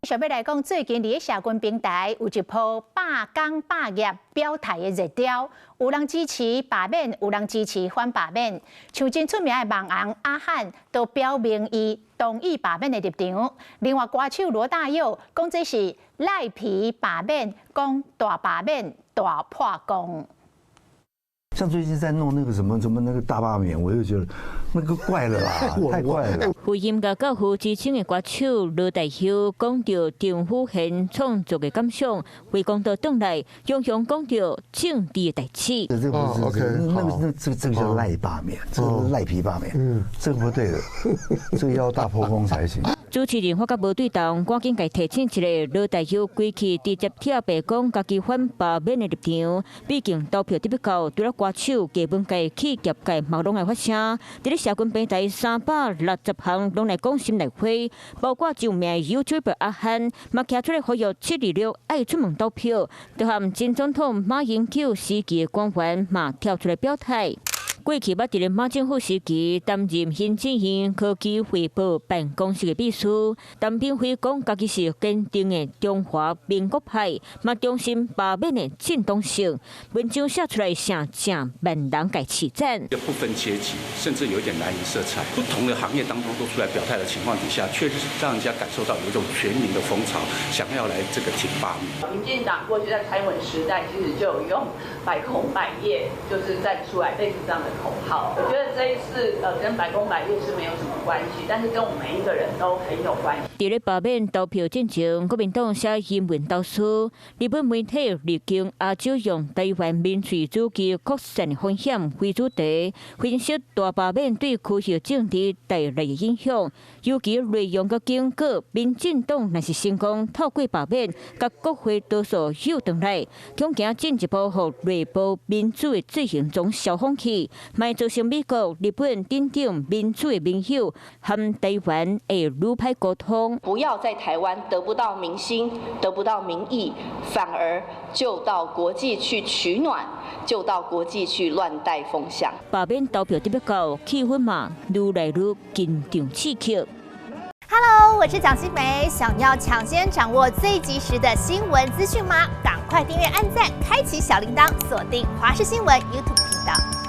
想要来讲，最近伫社群平台有一波罢工罢业表态的热潮，有人支持罢免，有人支持反罢免。像真出名的网红阿汉，都表明伊同意罢免的立场。另外，歌手罗大佑讲这是赖皮罢免，讲大罢免大破功。 像最近在弄那个什么那个大罢免，我就觉得那个怪了啦，太怪了。负音乐教父之称的歌手罗大佑讲到政府现创作的感想，回公道转来，雄雄讲到政治的代志。这个不是这个叫赖罢免，这个是赖皮罢免，这个不对的，这个要大破功才行。主持人发觉无对当，赶紧甲提醒一下罗大佑，归去直接跳白讲家己反罢免的立场。毕竟投票得不够，除了歌手、基本界、企业界，嘛拢来发声。伫咧社群平台360项拢来讲心内话，包括就名 YouTuber 阿汉，嘛徛出来呼吁726爱出门投票，就含前总统马英九时期的官员嘛跳出来表态。 过去捌伫咧马政府时期担任行政院科技汇报办公室的秘书，陈炳辉讲家己是坚定的中华民国派，嘛中心罢免的正当性。文章写出来，成正万人该起赞。不分阶级，甚至有一点蓝营色彩，不同的行业当中都出来表态的情况底下，确实让人家感受到有一种全民的风潮，想要来这个挺罢免。民进党过去在蔡英文时代，其实就有用百工百业，就是站出来类似这样的 口号，我觉得这一次跟百工百业是没有什么关系，但是跟我们每一个人都很有关系。伫咧罢免投票进前，国民党写英文投诉，日本媒体日经亚洲用台湾民粹主义扩散的风险为主题，分析大罢免对区域政治带来的影响，尤其内容佮经过，民进党若是成功透过罢免，甲国会多数又回来，恐惊进一步互内部民主的进行中消风气。 卖造成美国、日本等等民主的盟友和台湾会愈歹沟通。不要在台湾得不到民心、得不到民意，反而就到国际去取暖，就到国际去乱带风向。罢免投票得不够，气氛嘛愈来愈紧张刺激。 Hello， 我是蒋欣梅。想要抢先掌握最及时的新闻资讯吗？赶快订阅、按赞、开启小铃铛，锁定华视新闻 YouTube 频道。